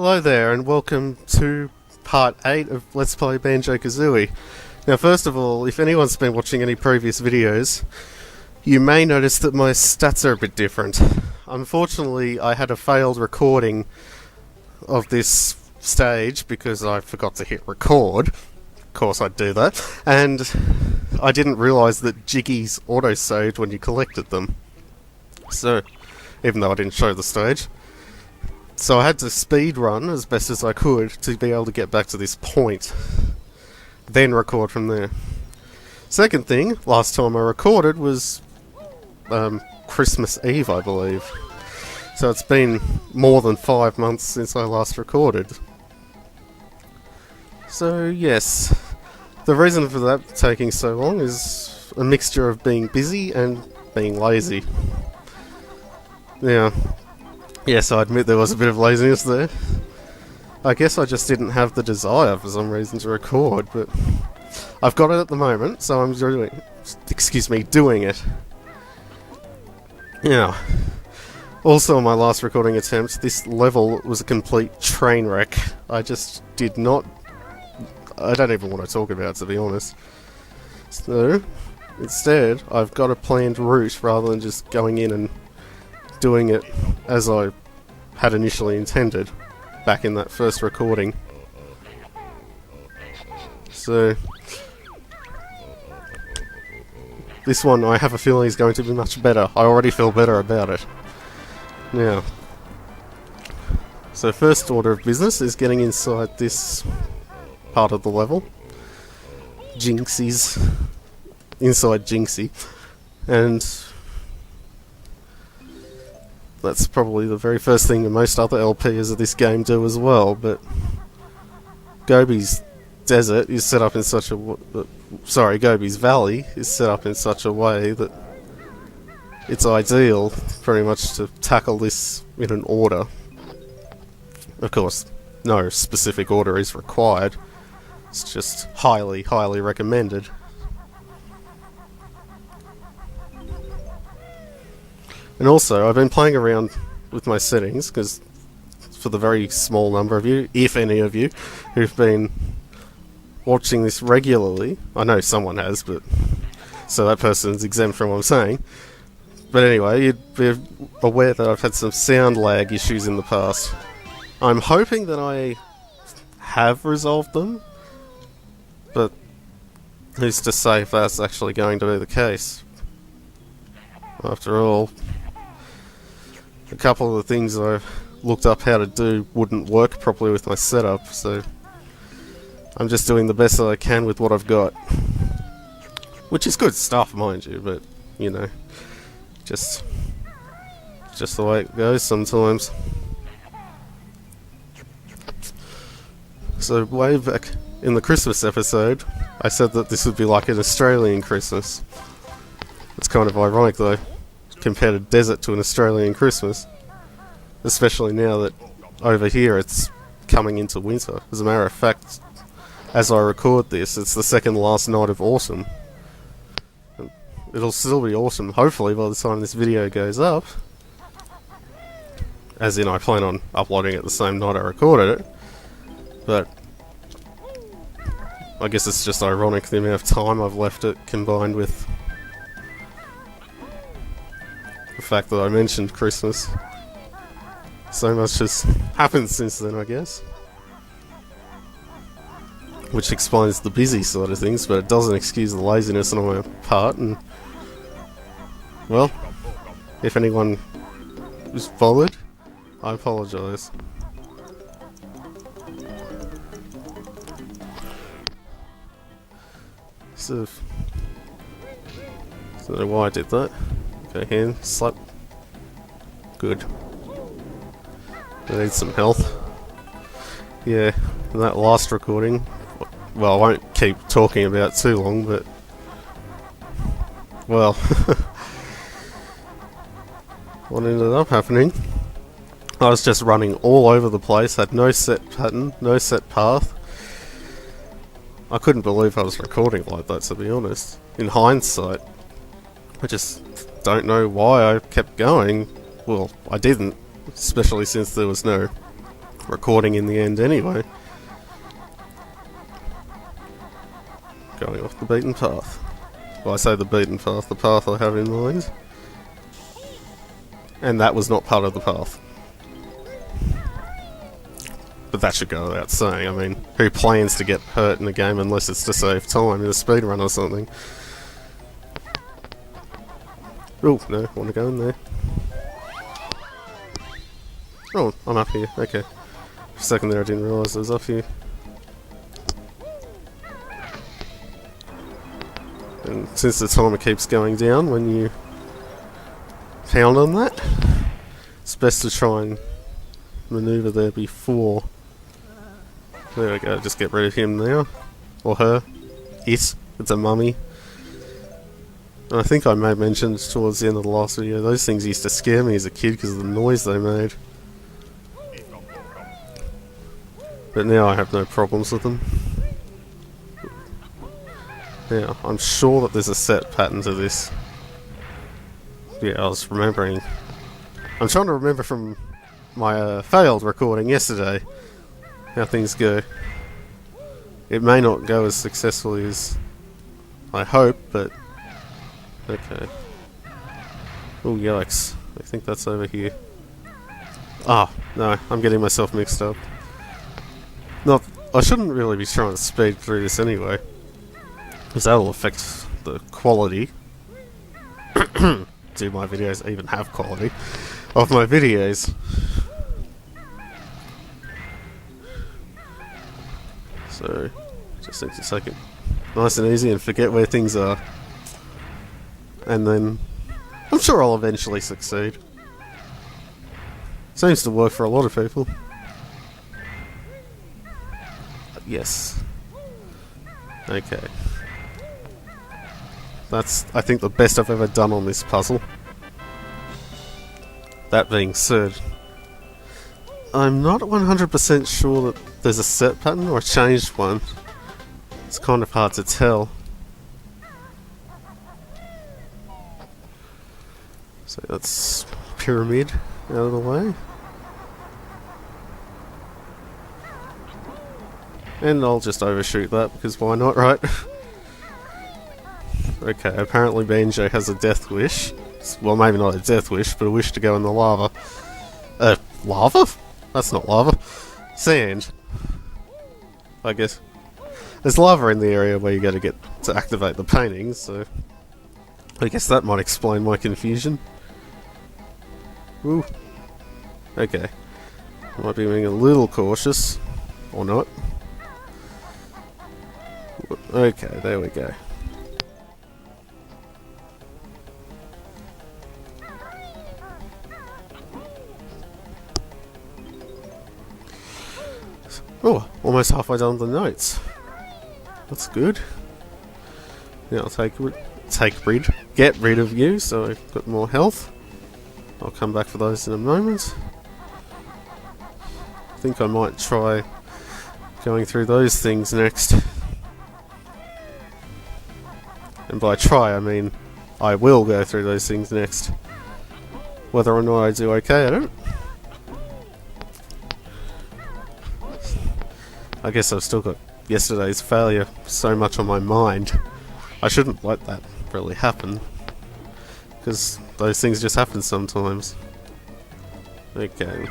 Hello there, and welcome to part 8 of Let's Play Banjo-Kazooie. Now, first of all, if anyone's been watching any previous videos, you may notice that my stats are a bit different. Unfortunately, I had a failed recording of this stage because I forgot to hit record. Of course I'd do that. And I didn't realise that Jiggies auto-saved when you collected them. So, even though I didn't show the stage. So I had to speed run as best as I could to be able to get back to this point. Then record from there. Second thing, last time I recorded was Christmas Eve, I believe. So it's been more than 5 months since I last recorded. So yes, the reason for that taking so long is a mixture of being busy and being lazy. Now, yes, I admit there was a bit of laziness there. I guess I just didn't have the desire for some reason to record, but I've got it at the moment, so I'm doing it. Now, also on my last recording attempt, this level was a complete train wreck. I just did not... I don't even want to talk about it, to be honest. So, instead, I've got a planned route rather than just going in and doing it as I had initially intended back in that first recording. So this one I have a feeling is going to be much better. I already feel better about it. Now, so first order of business is getting inside this part of the level. Jinxie's inside Jinxie, and that's probably the very first thing that most other LPs of this game do as well, but Gobi's desert is set up in such a Gobi's valley is set up in such a way that it's ideal pretty much to tackle this in an order. Of course, no specific order is required. It's just highly, highly recommended. And also, I've been playing around with my settings, because for the very small number of you, if any of you, who've been watching this regularly, I know someone has, but so that person's exempt from what I'm saying. But anyway, you'd be aware that I've had some sound lag issues in the past. I'm hoping that I have resolved them, but who's to say if that's actually going to be the case? After all, a couple of the things I've looked up how to do wouldn't work properly with my setup, so I'm just doing the best that I can with what I've got. Which is good stuff, mind you, but, you know, just the way it goes sometimes. So way back in the Christmas episode, I said that this would be like an Australian Christmas. It's kind of ironic though, compared a desert to an Australian Christmas. Especially now that over here it's coming into winter. As a matter of fact, as I record this, it's the second last night of autumn. It'll still be autumn, hopefully, by the time this video goes up. As in, I plan on uploading it the same night I recorded it. But I guess it's just ironic the amount of time I've left it, combined with the fact that I mentioned Christmas. So much has happened since then, I guess. Which explains the busy side of things, but it doesn't excuse the laziness on my part, and well, if anyone was bothered, I apologise. So, I don't know why I did that. Okay, hand slap. Good. I need some health. Yeah, in that last recording, well, I won't keep talking about it too long, but well, what ended up happening, I was just running all over the place, had no set pattern, no set path. I couldn't believe I was recording like that, to be honest. In hindsight, I just don't know why I kept going. Well, I didn't, especially since there was no recording in the end anyway. Going off the beaten path. Well, I say the beaten path, the path I have in mind. And that was not part of the path. But that should go without saying. I mean, who plans to get hurt in a game unless it's to save time in a speedrun or something? Oh, no, want to go in there. Oh, I'm up here, okay. For a second there I didn't realise I was up here. And since the timer keeps going down when you pound on that, it's best to try and manoeuvre there before. There we go, just get rid of him now. Or her. It's a mummy. And I think I may have mentioned towards the end of the last video, those things used to scare me as a kid because of the noise they made. But now I have no problems with them. Now, I'm sure that there's a set pattern to this. Yeah, I was remembering. I'm trying to remember from my failed recording yesterday how things go. It may not go as successfully as I hope, but okay. Oh, yikes. I think that's over here. Ah, no, I'm getting myself mixed up. Not, I shouldn't really be trying to speed through this anyway, because that will affect the quality. Do my videos even have quality of my videos? So, just need to take it nice and easy and forget where things are. And then, I'm sure I'll eventually succeed. Seems to work for a lot of people. Yes. Okay. That's, I think, the best I've ever done on this puzzle. That being said, I'm not 100% sure that there's a set pattern or a changed one. It's kind of hard to tell. So that's pyramid out of the way. And I'll just overshoot that, because why not, right? Okay, apparently Banjo has a death wish. Well, maybe not a death wish, but a wish to go in the lava. Lava? That's not lava. Sand. I guess. There's lava in the area where you gotta get to activate the paintings, so I guess that might explain my confusion. Ooh. Okay. Might be being a little cautious. Or not. Okay, there we go. Oh, almost halfway down the notes. That's good. Now I'll get rid of you, so I've got more health. I'll come back for those in a moment. I think I might try going through those things next. And by try, I mean I will go through those things next. Whether or not I do okay, I don't. I guess I've still got yesterday's failure so much on my mind. I shouldn't let that really happen, because those things just happen sometimes. Okay.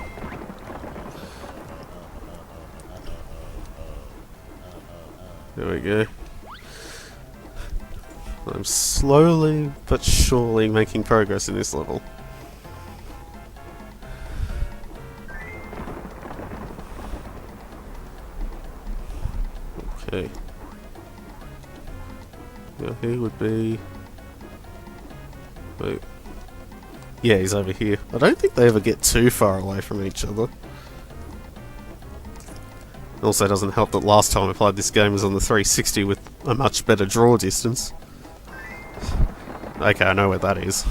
There we go. I'm slowly but surely making progress in this level. Okay. Now he would be... Wait. Yeah, he's over here. I don't think they ever get too far away from each other. It also doesn't help that last time I played this game was on the 360 with a much better draw distance. Okay, I know where that is.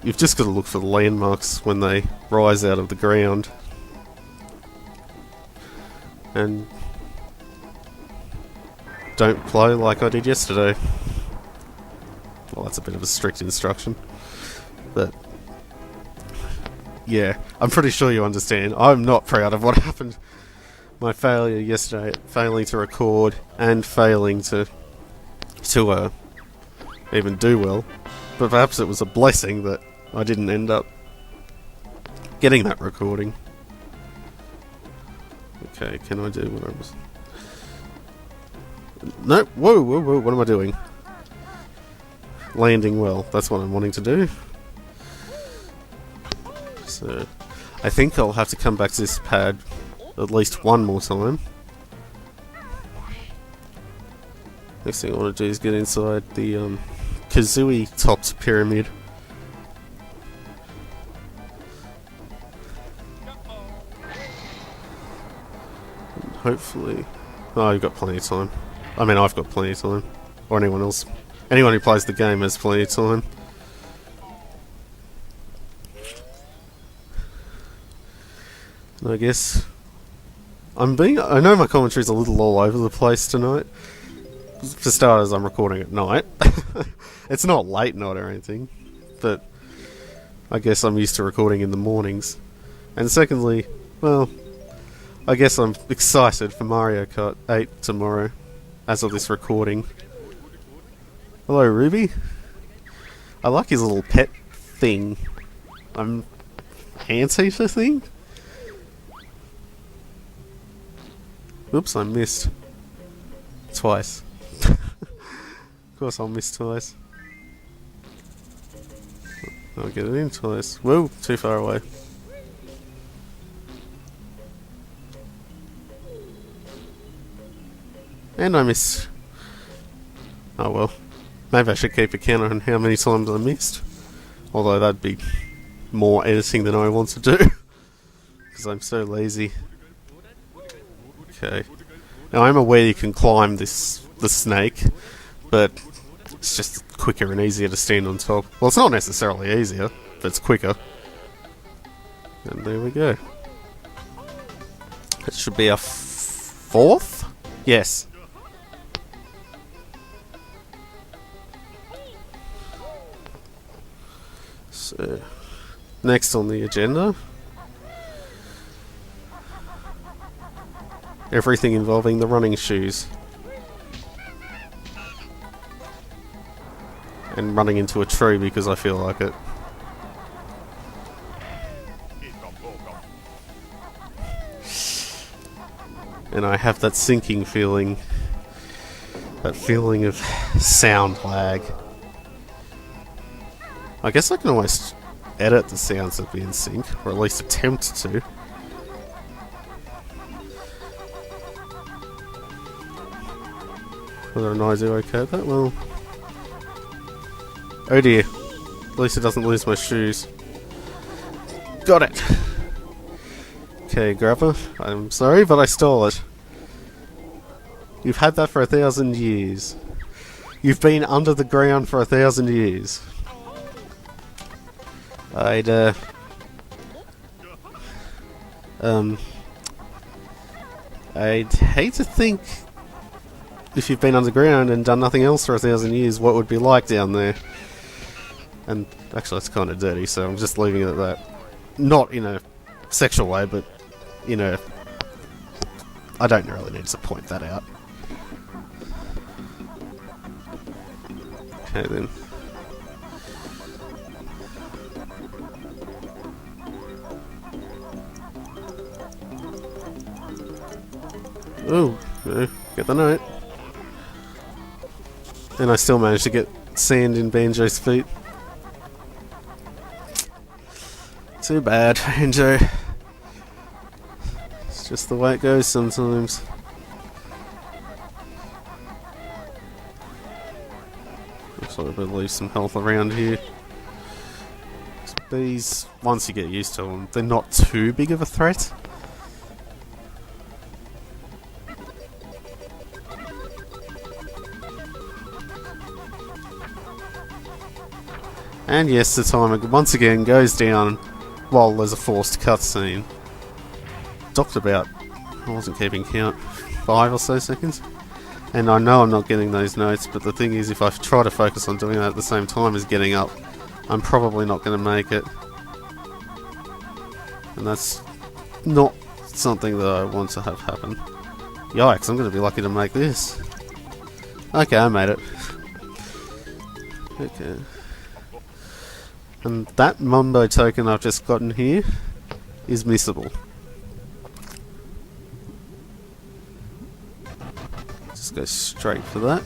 You've just got to look for the landmarks when they rise out of the ground. And don't play like I did yesterday. Well, that's a bit of a strict instruction. But yeah, I'm pretty sure you understand. I'm not proud of what happened. My failure yesterday, failing to record and failing to even do well. But perhaps it was a blessing that I didn't end up getting that recording. Okay, can I do what I was... No, whoa, what am I doing? Landing well, that's what I'm wanting to do. So, I think I'll have to come back to this pad at least one more time. Next thing I want to do is get inside the Kazooie topped pyramid. And hopefully... Oh, you've got plenty of time. I mean, I've got plenty of time. Or anyone else. Anyone who plays the game has plenty of time. And I guess... I know my commentary's a little all over the place tonight. For starters, I'm recording at night. It's not late night or anything. But I guess I'm used to recording in the mornings. And secondly, well... I guess I'm excited for Mario Kart 8 tomorrow. As of this recording. Hello, Ruby. I like his little pet thing. Anteater thing? Oops, I missed. Twice. Of course I'll miss twice. I'll get it in twice. Whoa, too far away. And I missed. Oh well. Maybe I should keep a count on how many times I missed. Although that'd be more editing than I want to do. Because I'm so lazy. Okay. Now I'm aware you can climb the snake. But it's just quicker and easier to stand on top. Well, it's not necessarily easier. But it's quicker. And there we go. It should be a fourth? Yes. So, next on the agenda, everything involving the running shoes. And running into a tree because I feel like it. And I have that sinking feeling. That feeling of sound lag. I guess I can almost edit the sounds that be in sync, or at least attempt to. Whether or not I do okay at that, well... Oh dear. At least it doesn't lose my shoes. Got it! Okay, grabber. I'm sorry, but I stole it. You've had that for 1,000 years. You've been under the ground for 1,000 years. I'd hate to think if you've been underground and done nothing else for 1,000 years, what it would be like down there. And actually, it's kind of dirty, so I'm just leaving it at that. Not in a sexual way, but you know, I don't really need to point that out. Okay then. Oh, no, get the note. And I still managed to get sand in Banjo's feet. Too bad, Banjo. It's just the way it goes sometimes. Looks like I better leave some health around here. These, once you get used to them, they're not too big of a threat. And yes, the timer once again goes down while there's a forced cutscene. Docked about, I wasn't keeping count, 5 or so seconds. And I know I'm not getting those notes, but the thing is, if I try to focus on doing that at the same time as getting up, I'm probably not going to make it. And that's not something that I want to have happen. Yikes, I'm going to be lucky to make this. Okay, I made it. Okay. And that Mumbo token I've just gotten here is missable. Just go straight for that.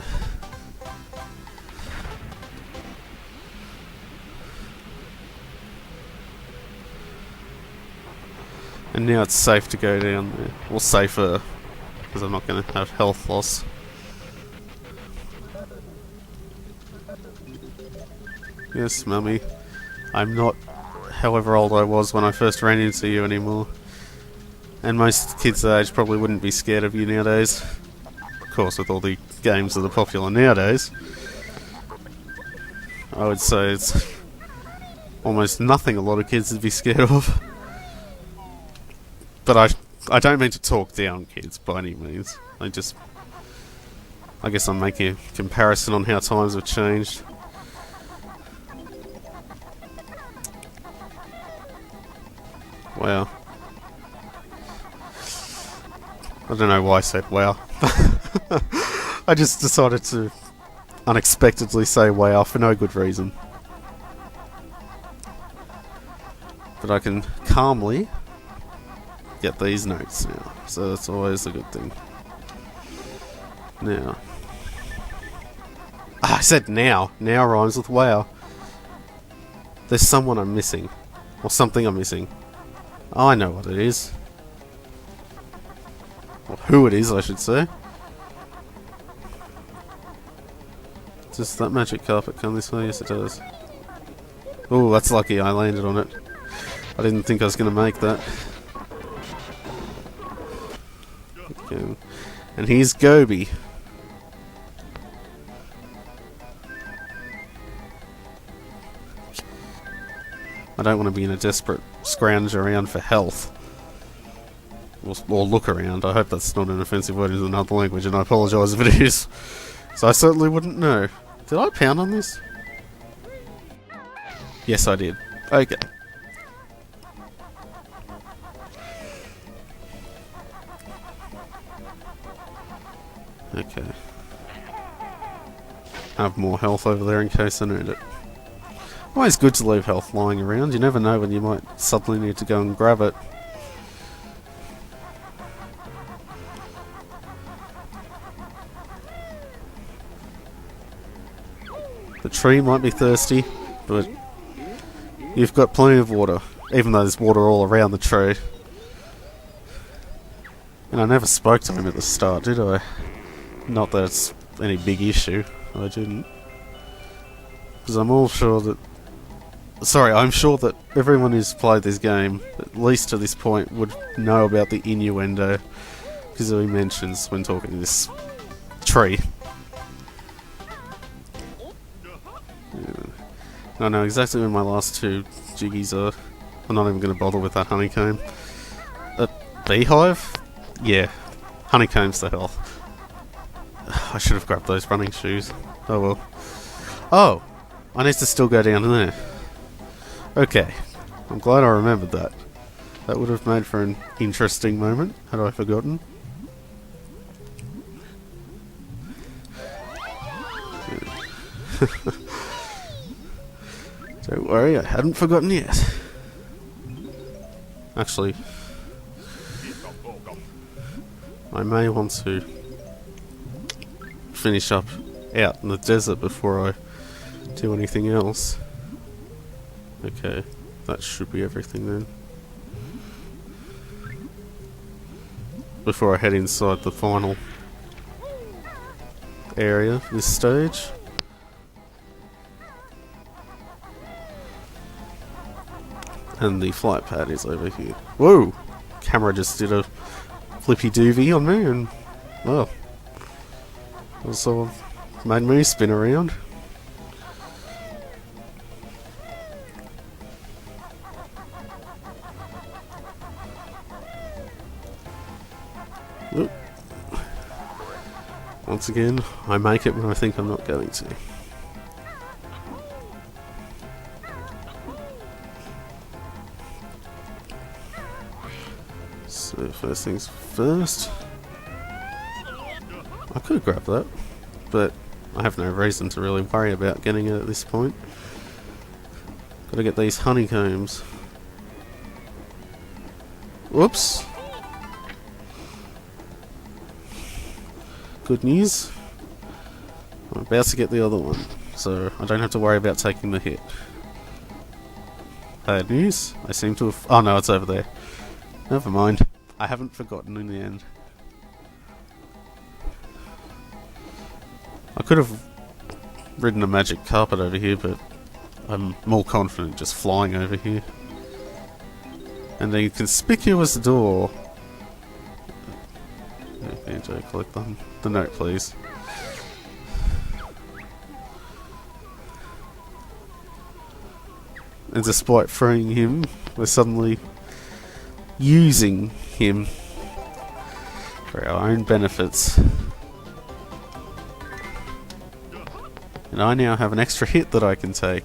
And now it's safe to go down there. Or safer, because I'm not going to have health loss. Yes, Mummy. I'm not however old I was when I first ran into you anymore. And most kids that age probably wouldn't be scared of you nowadays. Of course, with all the games that are popular nowadays. I would say it's almost nothing a lot of kids would be scared of. But I don't mean to talk down kids by any means. I guess I'm making a comparison on how times have changed. Wow. I don't know why I said wow. I just decided to unexpectedly say wow for no good reason. But I can calmly get these notes now, so that's always a good thing. Now. I said now. Now rhymes with wow. There's someone I'm missing. Or something I'm missing. Oh, I know what it is. Or who it is, I should say. Does that magic carpet come this way? Yes, it does. Oh, that's lucky I landed on it. I didn't think I was going to make that. Okay. And here's Gobi. I don't want to be in a desperate scrounge around for health. Or look around. I hope that's not an offensive word in another language, and I apologise if it is. So I certainly wouldn't know. Did I pound on this? Yes, I did. Okay. Okay. I have more health over there in case I need it. Always good to leave health lying around. You never know when you might suddenly need to go and grab it. The tree might be thirsty, but you've got plenty of water, even though there's water all around the tree. And I never spoke to him at the start, did I? Not that it's any big issue. I didn't. Because I'm sure that everyone who's played this game, at least to this point, would know about the innuendo Kazooie mentions when talking to this tree. Yeah. I know exactly where my last two jiggies are. I'm not even going to bother with that honeycomb. A beehive? Yeah, honeycomb's the health. I should have grabbed those running shoes. Oh well. Oh! I need to still go down there. Okay. I'm glad I remembered that. That would have made for an interesting moment, had I forgotten. Don't worry, I hadn't forgotten yet. Actually, I may want to finish up out in the desert before I do anything else. Okay, that should be everything then. Before I head inside the final area of this stage. And the flight pad is over here. Whoa! Camera just did a flippy doovie on me and, well, also made me spin around. Oop. Once again, I make it when I think I'm not going to. So first things first. I could grab that, but I have no reason to really worry about getting it at this point. Gotta get these honeycombs. Whoops. Good news. I'm about to get the other one, so I don't have to worry about taking the hit. Bad news. I seem to have... Oh no, it's over there. Never mind. I haven't forgotten in the end. I could have ridden a magic carpet over here, but I'm more confident just flying over here. And a conspicuous door. Banjo, collect the note, please. And despite freeing him, we're suddenly using him for our own benefits. And I now have an extra hit that I can take.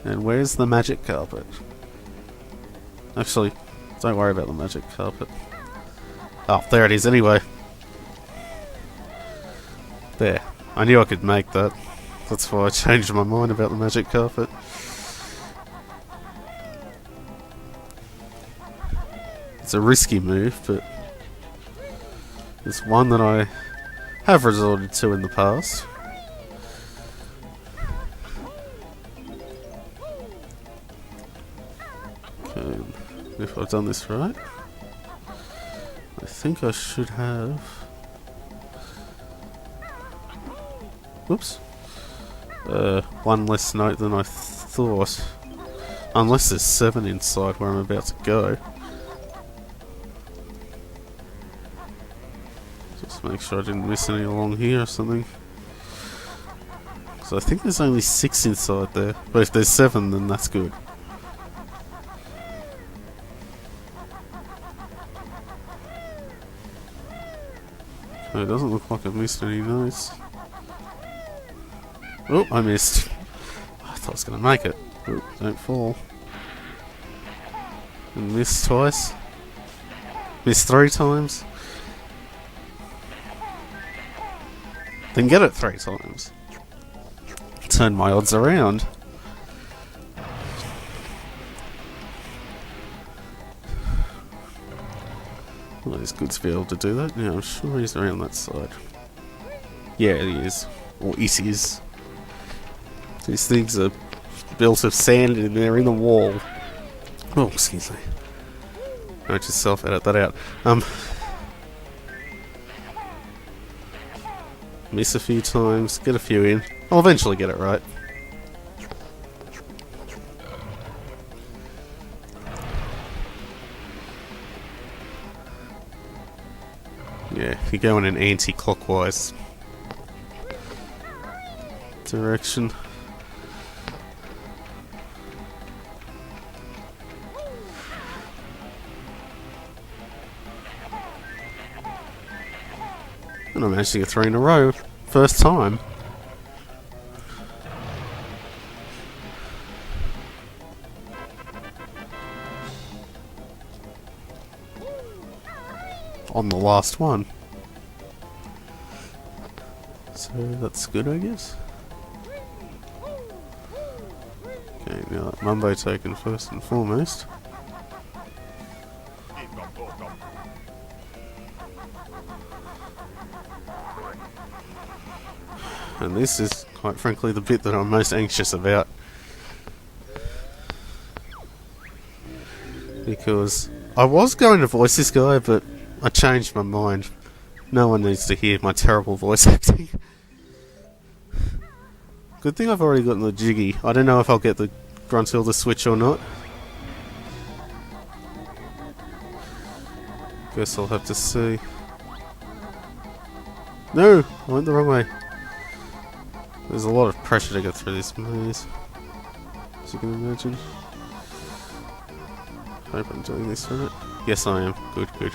And where's the magic carpet? Actually, don't worry about the magic carpet. Oh, there it is anyway. There. I knew I could make that. That's why I changed my mind about the magic carpet. It's a risky move, but it's one that I have resorted to in the past. Okay, if I've done this right, I think I should have... Whoops. One less note than I thought. Unless there's 7 inside where I'm about to go. Just make sure I didn't miss any along here or something. So I think there's only 6 inside there. But if there's 7, then that's good. Okay, it doesn't look like I've missed any notes. Oh, I missed. I thought I was going to make it. Oh, don't fall. And missed twice. Missed 3 times. Then get it 3 times. Turn my odds around. Well, it's good to be able to do that. Yeah, I'm sure he's around that side. Yeah, he is. Or it is. These things are built of sand and they're in the wall. Oh, excuse me. Note yourself, edit that out. Miss a few times, get a few in. I'll eventually get it right. Yeah, if you go in an anti-clockwise direction. And I managed to get 3 in a row. First time. On the last one. So that's good, I guess. Okay, now that Mumbo token first and foremost. And this is, quite frankly, the bit that I'm most anxious about. Because I was going to voice this guy, but I changed my mind. No one needs to hear my terrible voice acting. Good thing I've already gotten the Jiggy. I don't know if I'll get the Gruntilda switch or not. Guess I'll have to see. No! I went the wrong way. There's a lot of pressure to get through this maze, as you can imagine. Hope I'm doing this right. Yes, I am. Good, good.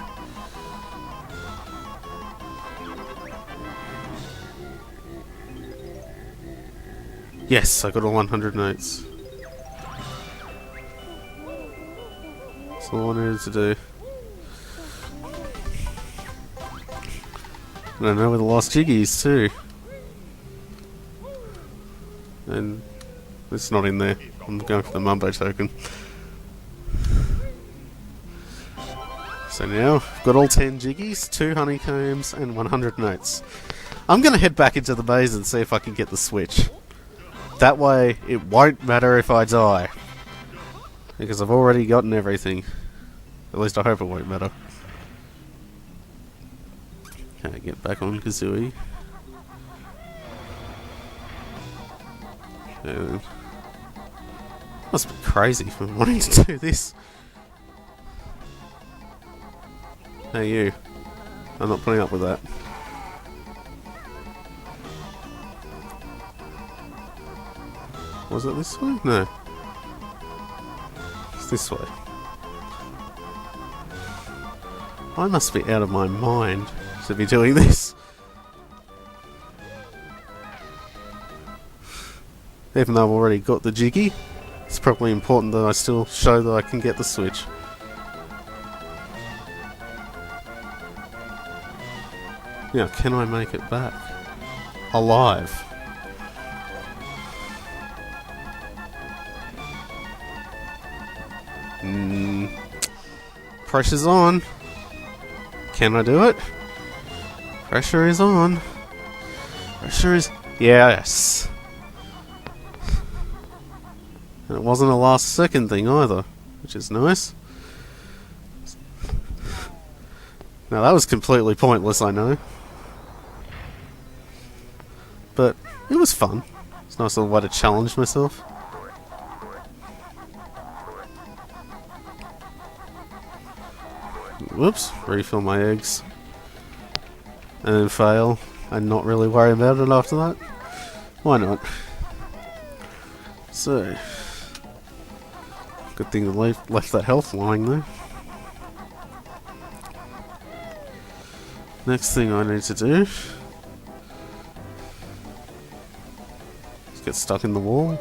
Yes, I got all 100 notes. So That's all I needed to do. And I know where the lost Jiggy is too. And it's not in there. I'm going for the Mumbo token. So now, I've got all 10 Jiggies, 2 honeycombs, and 100 notes. I'm going to head back into the maze and see if I can get the switch. That way, it won't matter if I die. Because I've already gotten everything. At least I hope it won't matter. Okay, get back on Kazooie. Okay. Must be crazy for wanting to do this. Hey you. I'm not putting up with that. Was it this way? No. It's this way. I must be out of my mind to be doing this. Even though I've already got the Jiggy, it's probably important that I still show that I can get the switch. Now, can I make it back? Alive. Pressure's on. Can I do it? Pressure is on. Pressure is... Yes. And it wasn't a last second thing either, which is nice. Now that was completely pointless, I know. But it was fun. It's a nice little way to challenge myself. Whoops, refill my eggs. And then fail, and not really worry about it after that. Why not? So, good thing to left that health lying there. Next thing I need to do is get stuck in the wall.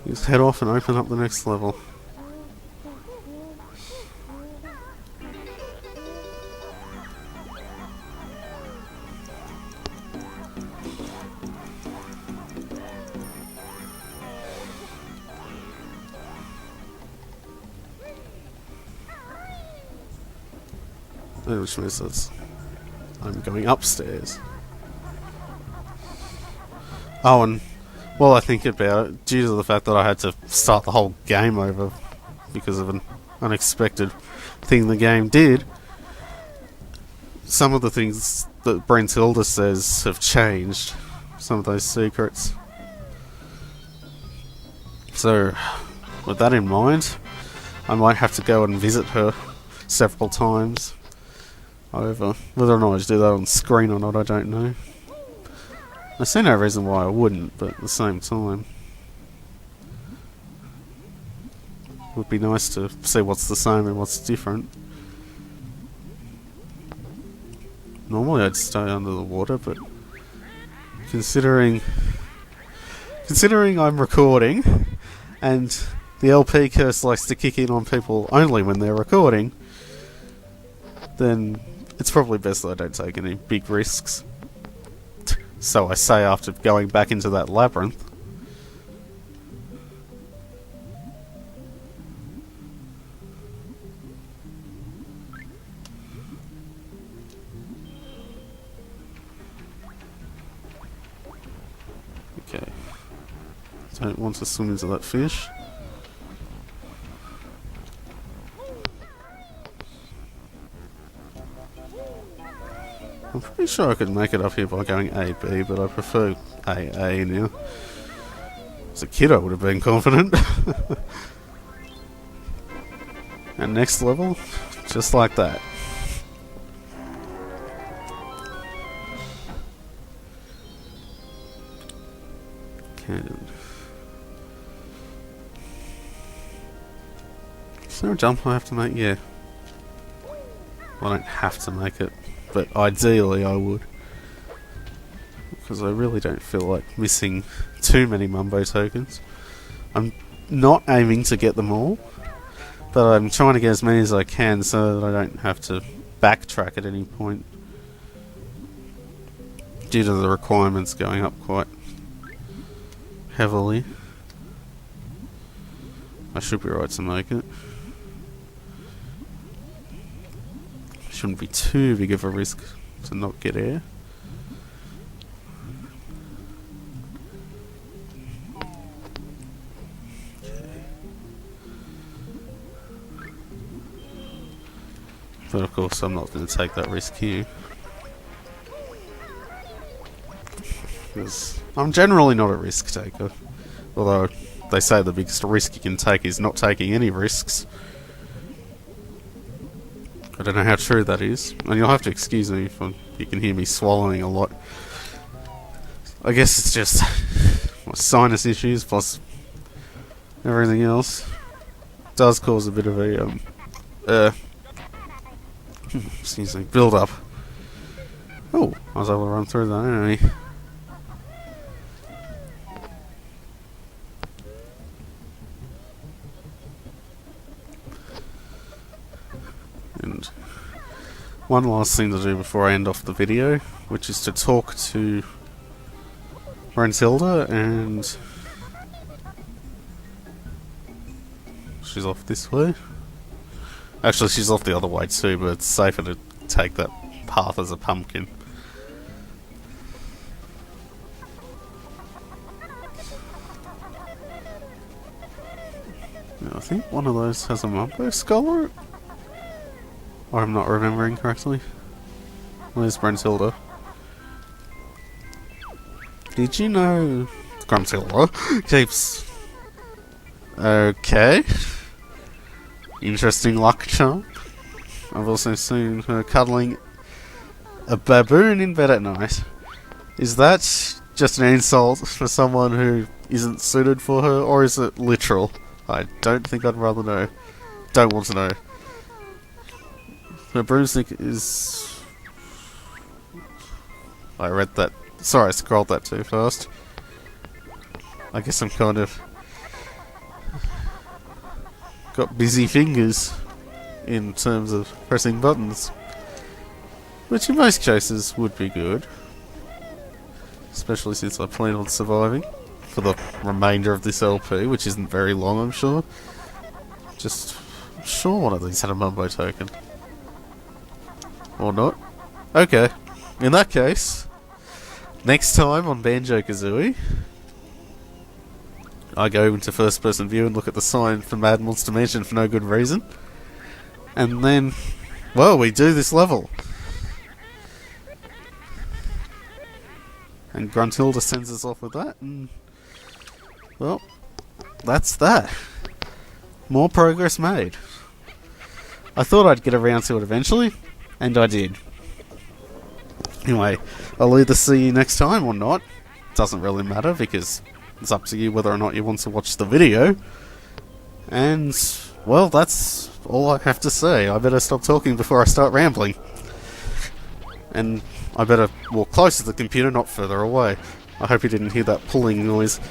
Just head off and open up the next level. Which means that I'm going upstairs. Oh, and while I think about it, due to the fact that I had to start the whole game over because of an unexpected thing the game did, some of the things that Brenttilda says have changed. Some of those secrets. So, with that in mind, I might have to go and visit her several times. However, whether or not I do that on screen or not, I don't know. I see no reason why I wouldn't, but at the same time, it would be nice to see what's the same and what's different. Normally I'd stay under the water, but considering I'm recording, and the LP curse likes to kick in on people only when they're recording, then it's probably best that I don't take any big risks. So I say after going back into that labyrinth. Okay. Don't want to swim into that fish. I'm pretty sure I could make it up here by going A-B, but I prefer A-A now. As a kid I would have been confident. And next level, just like that. Cannon. Is there a jump I have to make? Yeah. I don't have to make it, but ideally I would. because I really don't feel like missing too many Mumbo tokens. I'm not aiming to get them all, but I'm trying to get as many as I can so that I don't have to backtrack at any point due to the requirements going up quite heavily. I should be right to make it. Shouldn't be too big of a risk to not get air. But of course I'm not going to take that risk here, because I'm generally not a risk taker, although they say the biggest risk you can take is not taking any risks. I don't know how true that is, and you'll have to excuse me if you can hear me swallowing a lot. I guess it's just my sinus issues plus everything else. It does cause a bit of a excuse me, build up. Oh, I was able to run through that anyway. And one last thing to do before I end off the video, which is to talk to Rentilda, and she's off this way. Actually, she's off the other way too, but it's safer to take that path as a pumpkin. Now, I think one of those has a Mumbo skull on it. Or I'm not remembering correctly. Where's Gruntilda? Did you know Gruntilda keeps... Okay. Interesting luck charm. I've also seen her cuddling a baboon in bed at night. Is that just an insult for someone who isn't suited for her, or is it literal? I don't think I'd rather know. Don't want to know. Her broomstick is... I read that. Sorry, I scrolled that too fast. I guess I'm kind of... got busy fingers in terms of pressing buttons, which in most cases would be good, especially since I plan on surviving for the remainder of this LP, which isn't very long, I'm sure. Just I'm sure one of these had a Mumbo token, or not. Okay, in that case, next time on Banjo-Kazooie, I go into first person view and look at the sign for Mad Monster Mansion for no good reason. And then, well, we do this level. And Gruntilda sends us off with that, and... well, that's that. More progress made. I thought I'd get around to it eventually, and I did. Anyway, I'll either see you next time or not. Doesn't really matter, because... it's up to you whether or not you want to watch the video. And, well, that's all I have to say. I better stop talking before I start rambling. And I better walk closer to the computer, not further away. I hope you didn't hear that pulling noise.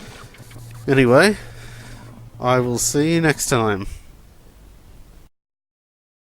Anyway, I will see you next time.